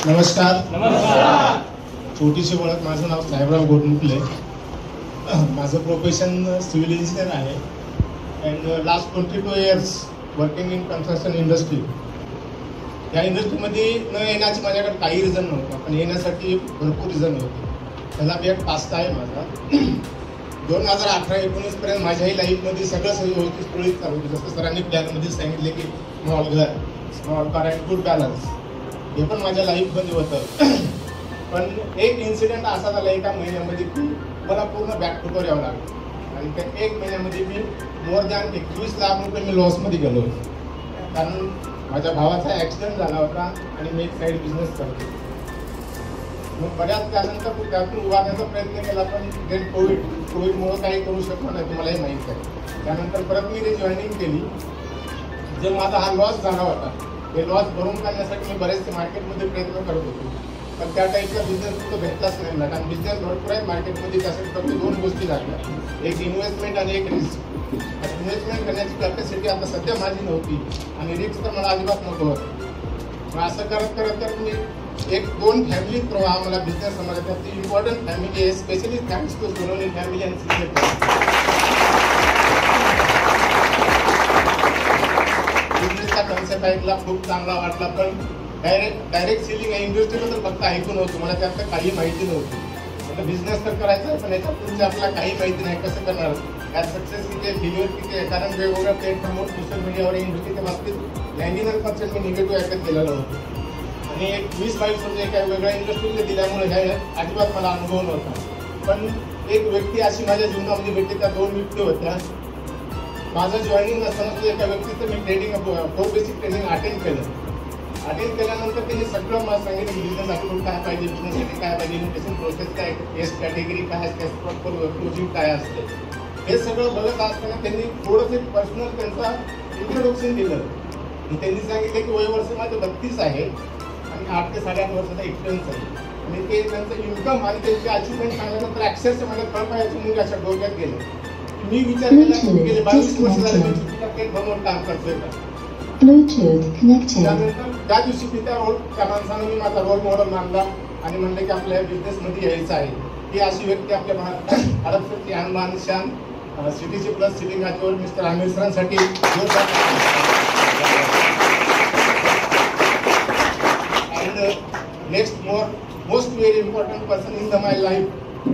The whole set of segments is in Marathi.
नमस्कार. छोटीशी ओळख, माझं नाव साहेबराव गोटमुकले. माझं प्रोफेशन सिव्हिल इंजिनियर आहे and last 22 years working in construction industry. या इंडस्ट्रीमध्ये न येण्याचे माझ्याकडे काही रिझन नव्हतं, पण येण्यासाठी भरपूर रिझन होते. त्याला एक पास्ट आहे माझा. 2018-19 पर्यंत माझ्याही लाईफमध्ये सगळं व्यवस्थित सुरळीत चालू होतं. जसं सरांनी प्लॅनमध्ये सांगितले की स्मॉल घर, small car and good balance, हे पण माझ्या लाईफमध्ये होतं. पण एक इन्सिडेंट असा झाला एका महिन्यामध्ये की मला पूर्ण बॅकफुटवर यावं लागलं आणि त्या एक महिन्यामध्ये मी मोर दॅन 21 लाख रुपये मी लॉसमध्ये गेलो. कारण माझ्या भावाचा ॲक्सिडेंट झाला होता आणि मी एक साईड बिझनेस करतो. मग बऱ्याच त्यानंतर त्यातून उभारण्याचा प्रयत्न केला, पण देन कोविडमुळं काही करू शकलो नाही, तुम्हालाही माहीत आहे. त्यानंतर परत मी जॉईनिंग केली. जे माझा हा लॉस झाला होता, हे लॉस भरून काढण्यासाठी मी बरेचसे मार्केटमध्ये प्रयत्न करत होतो, पण त्या टाईपचा बिझनेस तो भेटलाच नाही मला. कारण बिझनेस भरपूर आहेत मार्केटमध्ये, त्यासाठी फक्त 2 गोष्टी लागल्या, एक इन्व्हेस्टमेंट आणि एक रिस्क. इन्व्हेस्टमेंट करण्याची कॅपॅसिटी आता सध्या माझी नव्हती आणि रिस्क तर मला अजिबात नव्हतं होतं. मग असं करत करत तर मी 1-2 फॅमिली प्रवाह मला बिझनेस समजला. त्यातली इम्पॉर्टंट फॅमिली आहे, specially thanks to Sonawane family and बिझनेसचा कन्सेप्ट ऐकला, खूप चांगला वाटला. पण डायरेक्ट सेलिंग या इंडस्ट्रीबद्दल फक्त ऐकून होतं, मला त्यातलं काही माहिती नव्हती. म्हणजे बिझनेस तर करायचा आहे, पण याच्यात तुमची आपल्याला काही माहिती नाही, कसं करणार, यात सक्सेस किती आहे, फेल्युअर किती आहे. कारण वेगवेगळ्या प्लॅटफॉर्मवर सोशल मीडियावर इंडस्ट्रीच्या बाबतीत 99% मी निगेटिव्ह ऐकत केलेलं होतं. आणि एक 20-22 वर्ष एका वेगळ्या इंडस्ट्रीमध्ये दिल्यामुळे ह्या अजिबात मला अनुभव नव्हता. पण एक व्यक्ती अशी माझ्या जीवनामध्ये भेटली, त्या 2 व्यक्ती होत्या. माझं जॉईनिंग नसताना एका व्यक्तीचं मी ट्रेनिंग 4 बेसिक ट्रेनिंग अटेंड केल्यानंतर त्यांनी सगळं मला सांगितलं की बिझनेस अप्रूव्ह काय पाहिजे, बिझनेससाठी काय पाहिजे, इन्व्हेस्टिंग प्रोसेस काय, टेस्ट कॅटेगरी काय असते, क्लोजिंग काय असते, हे सगळं बघत असताना त्यांनी थोडंसं पर्सनल त्यांचा इंट्रोडक्शन दिलं. त्यांनी सांगितलं की वय वर्ष माझं 32 आहे आणि 8 ते 8.5 वर्षाचा एक्सपिरियन्स आहे. आणि ते त्यांचं इन्कम आणि त्यांची अचिव्हमेंट सांगितल्यानंतर अक्षरशः माझ्या कळपायाचं मुंग अशा डोक्यात गेलं. मी विचार केला गेले 22 वर्ष झाले मी चुकीचा केक बनवून काम करतोय का. त्यानंतर त्या दिवशी त्या माणसानं मी माझा रोल मॉडेल मानला आणि म्हणले की आपल्या बिझनेसमध्ये यायचं आहे. ही अशी व्यक्ती आपल्या हडपसरची अनमान शान सिटीची प्लस सिटिंग आजवर मिस्टर आमिर सरांसाठी and next most very important person in the my life,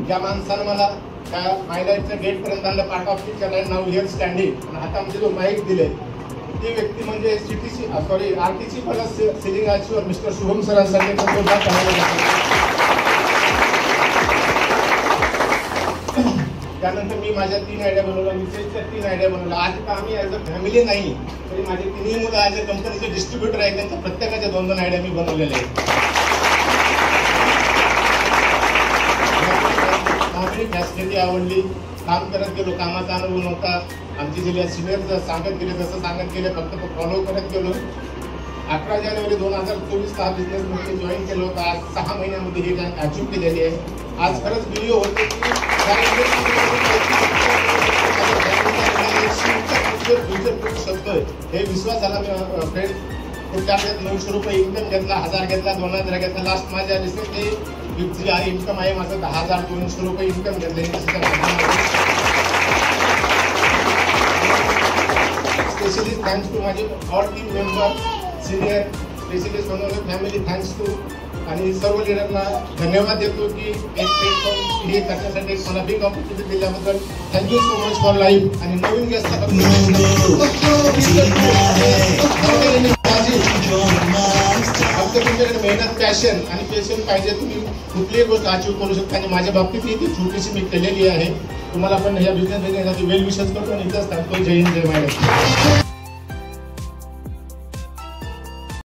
ज्या माणसानं मला त्या माय लाईफच्या गेटपर्यंत आणलं, पार्ट ऑफ टीचर नाव हिअर स्टँडिंग, हातामध्ये जो माईक दिले, ती व्यक्ती म्हणजे आरटीसी प्लस सिलिंग आजवर मिस्टर शुभम सरांसाठी. त्यानंतर मी माझ्या 3 आयडिया बनवल्या, मिसेसच्या 3 आयडिया बनवल्या. आज का आम्ही ॲज अ फॅमिली नाही, तरी माझे 3 मुलं ॲज अ कंपनीचे डिस्ट्रीब्युटर आहेत, त्यांच्या प्रत्येकाच्या 2-2 आयडिया मी बनवलेल्या आहेत. फॅसिलिटी आवडली, काम करत गेलो, कामाचा अनुभव नव्हता. आमची जिल्ह्यात सिनियर सांगत गेले, जसं सांगत गेले फक्त फॉलो करत गेलो. 18 जानेवारी 2024 हा बिझनेस मध्ये जॉईन केलं होतं. आज 6 महिन्यामध्ये ही रँक अचीव केलेली आहे. आज खरंच व्हिडिओ होते की फ्युचर करू शकतोय, हे विश्वास झाला. मी फ्रेंड कुठल्या 900 रुपये इन्कम घेतला, 1000 घेतला, 2000 घेतला. लास्ट माझ्या रिसेंटली जी इन्कम आहे माझं 10,200 रुपये इन्कम घेतलं. स्पेशली थँक्स टू माझे all team member, senior, specially Sonawane family, thanks to. आणि सर्व लिडरला धन्यवाद देतो की एक प्लॅटफॉर्म हे करण्यासाठी मला बिग ऑपॉर्च्युनिटी दिल्याबद्दल. Thank you so much for life. आणि नवीन गेस्ट तुमच्याकडे मेहनत, पॅशन आणि पेशन्स पाहिजे, तुम्ही कुठलीही गोष्ट अचीव करू शकता. आणि माझ्या बाबतीत ही ती छोटीशी मी केलेली आहे. तुम्हाला पण ह्या बिझनेस वेल विशेष करतो आणि इथंच थांबतो. जय हिंद, जय महाराष्ट्र.